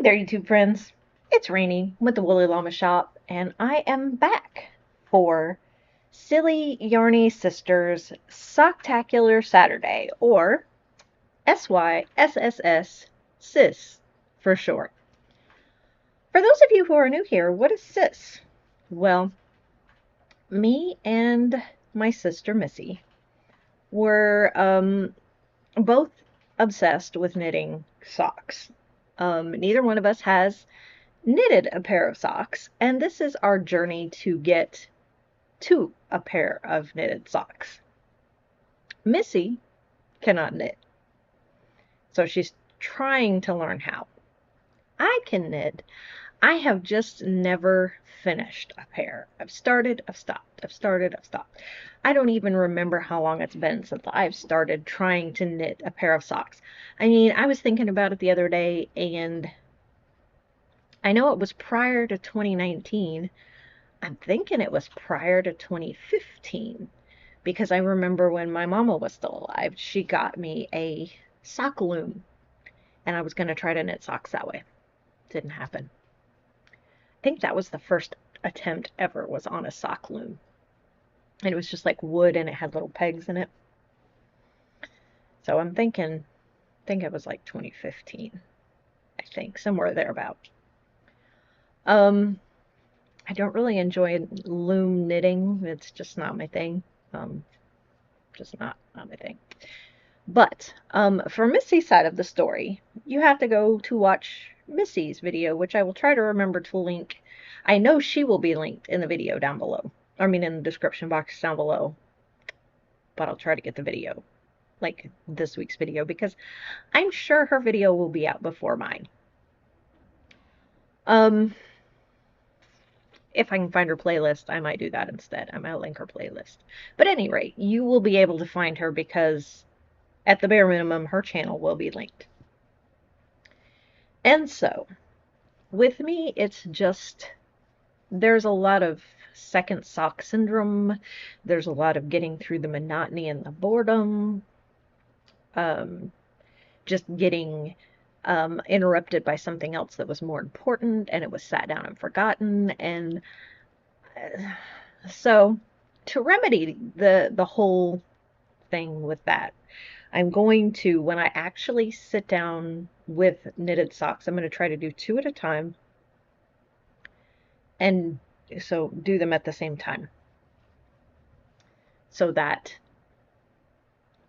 there, YouTube friends. It's Rainy with the Woolly Llama Shop, and I am back for Silly Yarny Sister's Socktacular Saturday, or SYSSS, SIS for short. For those of you who are new here, what is SIS? Well, me and my sister Missy were both obsessed with knitting socks. Neither one of us has knitted a pair of socks, and this is our journey to get to a pair of knitted socks. Missy cannot knit, so she's trying to learn how. I can knit. I have just never finished a pair. I've started, I've stopped, I've started, I've stopped. I don't even remember how long it's been since I've started trying to knit a pair of socks. I mean, I was thinking about it the other day, and I know it was prior to 2019. I'm thinking it was prior to 2015, because I remember when my mama was still alive, she got me a sock loom, and I was going to try to knit socks that way. Didn't happen. I think that was the first attempt ever, was on a sock loom. And it was just like wood, and it had little pegs in it. So I'm thinking, I think it was like 2015. I think, somewhere thereabout. I don't really enjoy loom knitting. It's just not my thing. Just not my thing. But for Missy's side of the story, you have to go to watch Missy's video, which I will try to remember to link. I know she will be linked in the video down below. I mean, in the description box down below. But I'll try to get the video, like this week's video, because I'm sure her video will be out before mine. If I can find her playlist, I might do that instead. I might link her playlist. But at any rate, you will be able to find her because, at the bare minimum, her channel will be linked. And so, with me, it's just, there's a lot of second sock syndrome. There's a lot of getting through the monotony and the boredom. Just getting interrupted by something else that was more important, and it was sat down and forgotten. And so to remedy the whole thing with that, I'm going to, when I actually sit down with knitted socks, I'm going to try to do 2 at a time, and so do them at the same time, so that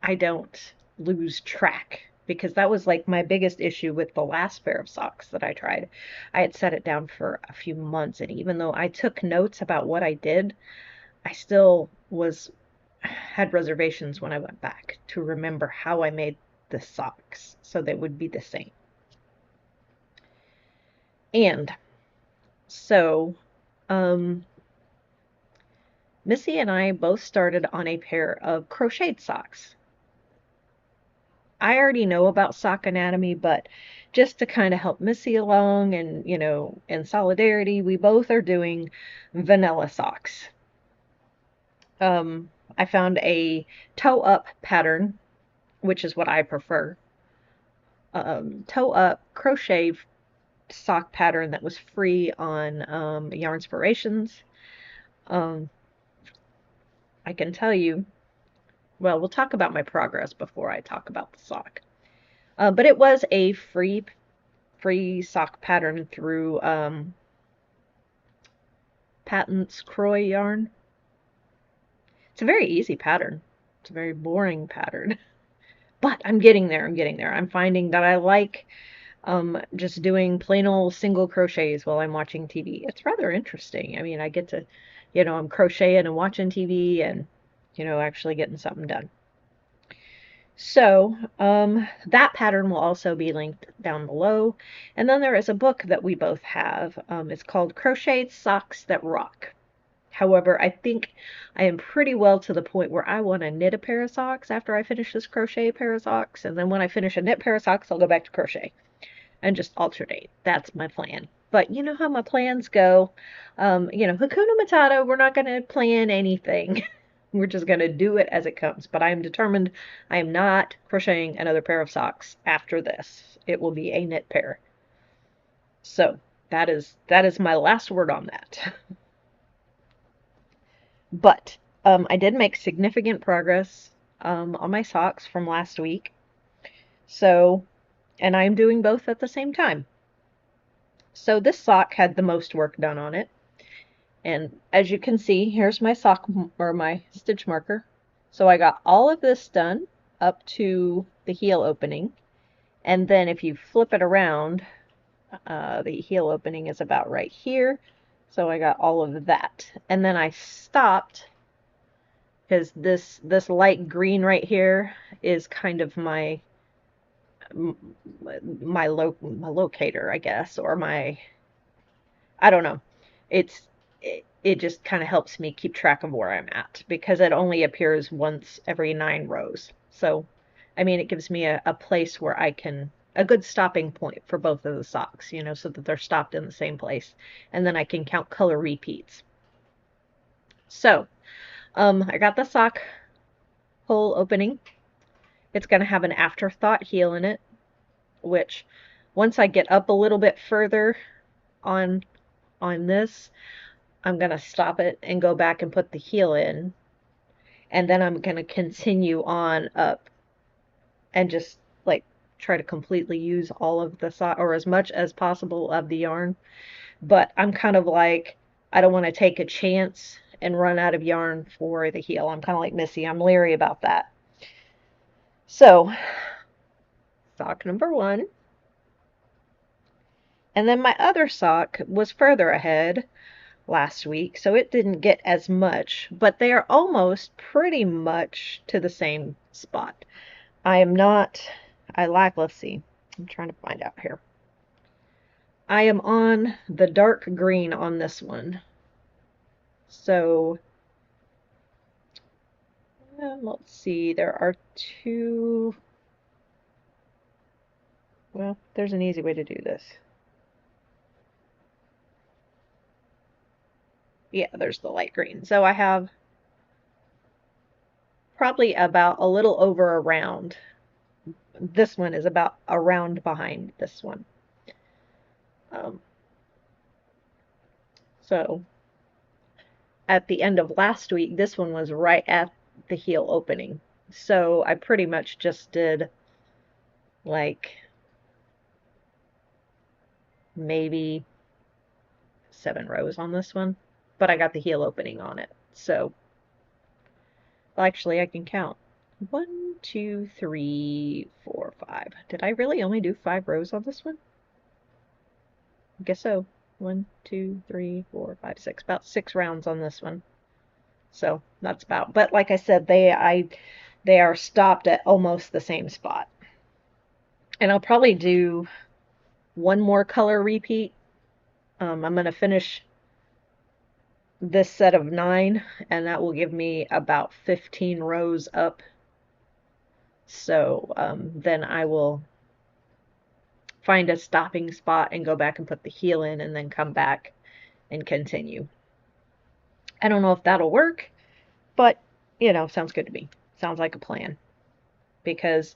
I don't lose track, because that was like my biggest issue with the last pair of socks that I tried. I had set it down for a few months, and even though I took notes about what I did, I still had reservations when I went back to remember how I made the socks so they would be the same. And so Missy and I both started on a pair of crocheted socks. I already know about sock anatomy, but just to kind of help Missy along, and, you know, in solidarity, we both are doing vanilla socks. I found a toe up pattern, which is what I prefer. Toe up crochet sock pattern that was free on Yarnspirations. I can tell you, well, we'll talk about my progress before I talk about the sock. But it was a free sock pattern through Patents Croy Yarn. It's a very easy pattern. It's a very boring pattern. But I'm getting there. I'm finding that I like just doing plain old single crochets while I'm watching TV. It's rather interesting. I mean, I get to, you know, I'm crocheting and watching TV and, you know, actually getting something done. So that pattern will also be linked down below. And then there is a book that we both have. It's called Crochet Socks That Rock. However, I think I am pretty well to the point where I want to knit a pair of socks after I finish this crochet pair of socks. And then when I finish a knit pair of socks, I'll go back to crochet and just alternate. That's my plan. But you know how my plans go. You know, Hakuna Matata, we're not going to plan anything. We're just going to do it as it comes. But I am determined I am not crocheting another pair of socks after this. It will be a knit pair. So that is my last word on that. But I did make significant progress on my socks from last week. So, and I'm doing both at the same time. So this sock had the most work done on it. And as you can see, here's my sock or my stitch marker. So I got all of this done up to the heel opening. And then if you flip it around, the heel opening is about right here. So I got all of that. And then I stopped because this light green right here is kind of my locator, I guess, or I don't know. It just kind of helps me keep track of where I'm at because it only appears once every 9 rows. So, I mean, it gives me a place where a good stopping point for both of the socks, you know, so that they're stopped in the same place. And then I can count color repeats. So, I got the sock hole opening. It's going to have an afterthought heel in it, which once I get up a little bit further on this, I'm going to stop it and go back and put the heel in. And then I'm going to continue on up and just like try to completely use all of the sock or as much as possible of the yarn. But I'm kind of like, I don't want to take a chance and run out of yarn for the heel. I'm kind of like Missy. I'm leery about that. So, sock number 1. And then my other sock was further ahead last week, so it didn't get as much, but they are almost pretty much to the same spot. Let's see, I'm trying to find out here. I am on the dark green on this one. So, let's see, there are 2, well, there's an easy way to do this. Yeah, there's the light green. So I have probably about a little over a round. This one is about a round behind this one. So at the end of last week, this one was right at the heel opening. So I pretty much just did like maybe 7 rows on this one, but I got the heel opening on it. So, well, actually I can count. 1, 2, 3, 4, 5. Did I really only do 5 rows on this one? I guess so. 1, 2, 3, 4, 5, 6. About 6 rounds on this one. So that's about. But like I said, they are stopped at almost the same spot. And I'll probably do one more color repeat. I'm going to finish this set of 9, and that will give me about 15 rows up. So then I will find a stopping spot and go back and put the heel in and then come back and continue. I don't know if that'll work, but, you know, sounds good to me. Sounds like a plan. Because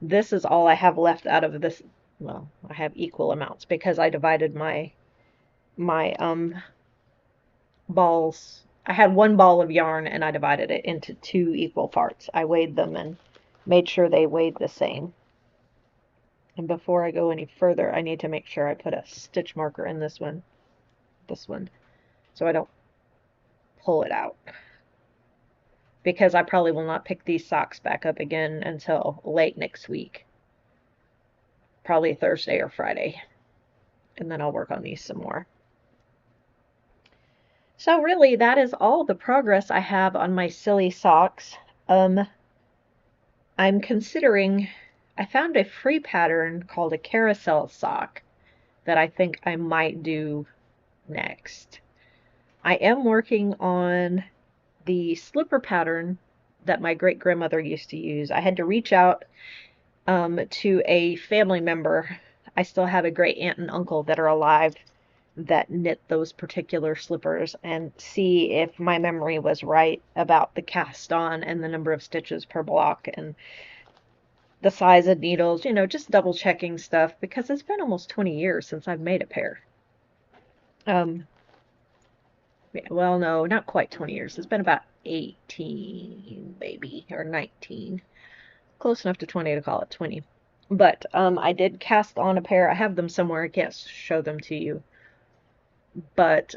this is all I have left out of this. Well, I have equal amounts because I divided my balls. I had 1 ball of yarn and I divided it into 2 equal parts. I weighed them and made sure they weighed the same. And before I go any further, I need to make sure I put a stitch marker in this one, so I don't pull it out. Because I probably will not pick these socks back up again until late next week. Probably Thursday or Friday. And then I'll work on these some more. So really, that is all the progress I have on my silly socks. I'm considering, I found a free pattern called a carousel sock that I think I might do next. I am working on the slipper pattern that my great-grandmother used to use. I had to reach out to a family member. I still have a great aunt and uncle that are alive that knit those particular slippers and see if my memory was right about the cast on and the number of stitches per block. And the size of needles, just double checking stuff because it's been almost 20 years since I've made a pair. Yeah, well, no, not quite 20 years. It's been about 18, maybe, or 19. Close enough to 20 to call it 20. But I did cast on a pair. I have them somewhere. I can't show them to you. But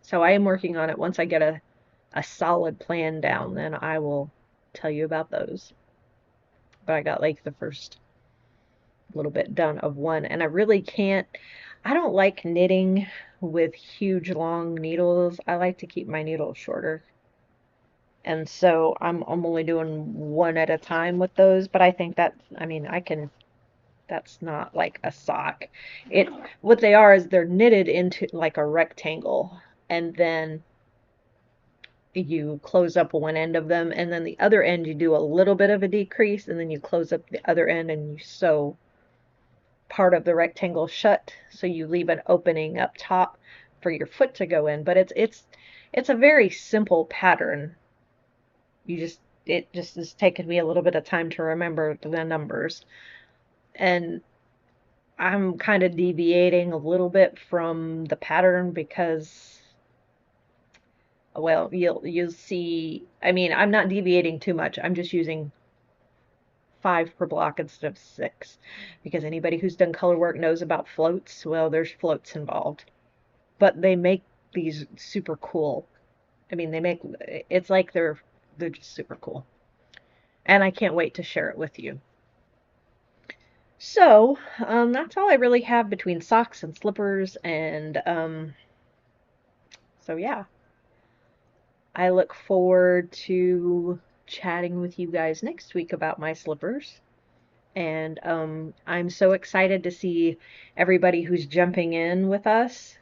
so I am working on it. Once I get a solid plan down, then I will tell you about those. But I got like the first little bit done of one, and I really can't. I don't like knitting with huge long needles. I like to keep my needles shorter. And so I'm only doing one at a time with those, but I think that, I mean, that's not like a sock. What they are is they're knitted into like a rectangle, and then you close up one end of them, and then the other end you do a little bit of a decrease, and then you close up the other end and you sew part of the rectangle shut, so you leave an opening up top for your foot to go in. But it's a very simple pattern. It just has taken me a little bit of time to remember the numbers. And I'm kind of deviating a little bit from the pattern because, well, you'll see. I mean, I'm not deviating too much. I'm just using 5 per block instead of 6, because anybody who's done color work knows about floats. Well, there's floats involved, but they make these super cool. I mean, it's like they're just super cool, and I can't wait to share it with you. So that's all I really have between socks and slippers, and so yeah, I look forward to chatting with you guys next week about my slippers. And I'm so excited to see everybody who's jumping in with us.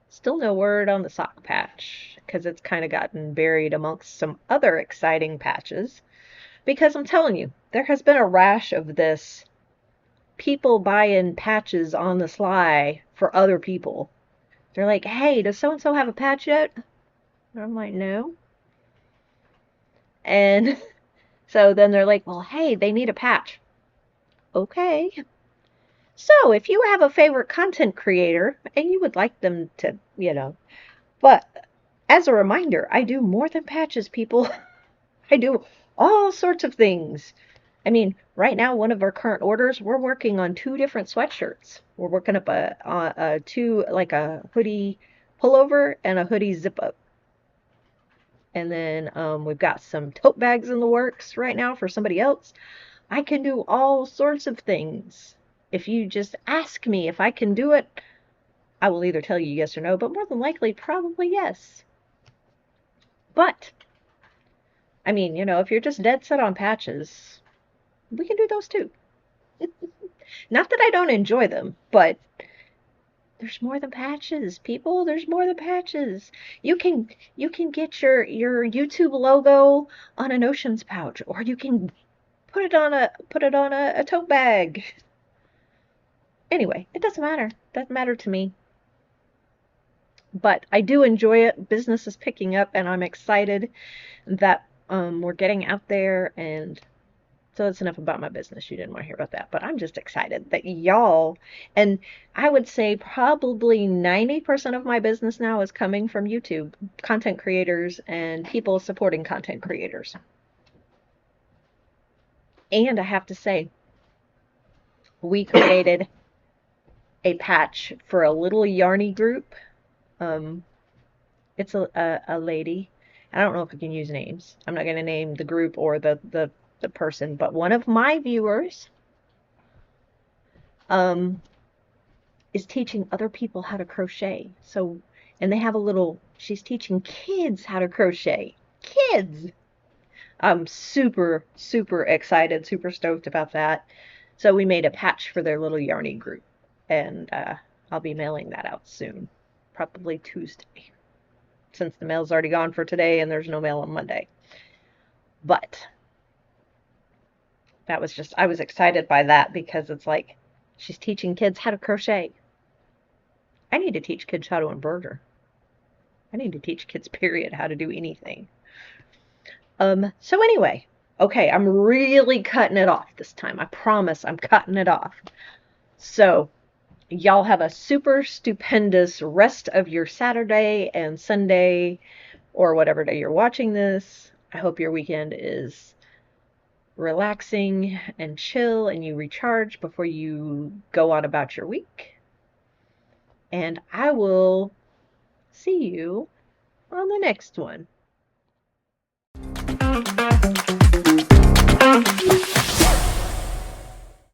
Still no word on the sock patch because it's kind of gotten buried amongst some other exciting patches. Because I'm telling you, there has been a rash of this people buying patches on the sly for other people. They're like, hey, does so and so have a patch yet? And I'm like, no. And so then they're like, well, hey, they need a patch. Okay. So if you have a favorite content creator and you would like them to, but as a reminder, I do more than patches, people. I do all sorts of things. I mean, right now, one of our current orders, we're working on 2 different sweatshirts. We're working up like a hoodie pullover and a hoodie zip up. And then we've got some tote bags in the works right now for somebody else. I can do all sorts of things. If you just ask me if I can do it, I will either tell you yes or no, but more than likely, probably yes. But, I mean, if you're just dead set on patches, we can do those too. Not that I don't enjoy them, but there's more than patches, people. There's more than patches. You can get your YouTube logo on an Oceans pouch, or you can put it on a tote bag. Anyway, it doesn't matter. It doesn't matter to me. But I do enjoy it. Business is picking up, and I'm excited that we're getting out there. And so that's enough about my business. You didn't want to hear about that. But I'm just excited that y'all, and I would say probably 90% of my business now is coming from YouTube, content creators and people supporting content creators. And I have to say, we created a patch for a little yarny group. It's a lady. I don't know if I can use names. I'm not going to name the group or the person, but one of my viewers is teaching other people how to crochet. So, and they have she's teaching kids how to crochet. Kids! I'm super, super excited, super stoked about that. So we made a patch for their little yarny group, and I'll be mailing that out soon, probably Tuesday, since the mail's already gone for today and there's no mail on Monday. But I was excited by that because it's like she's teaching kids how to crochet. I need to teach kids how to embroider. I need to teach kids, period, how to do anything. So anyway, okay, I'm really cutting it off this time. I promise I'm cutting it off. So y'all have a super stupendous rest of your Saturday and Sunday, or whatever day you're watching this. I hope your weekend is relaxing and chill and you recharge before you go on about your week. And I will see you on the next one.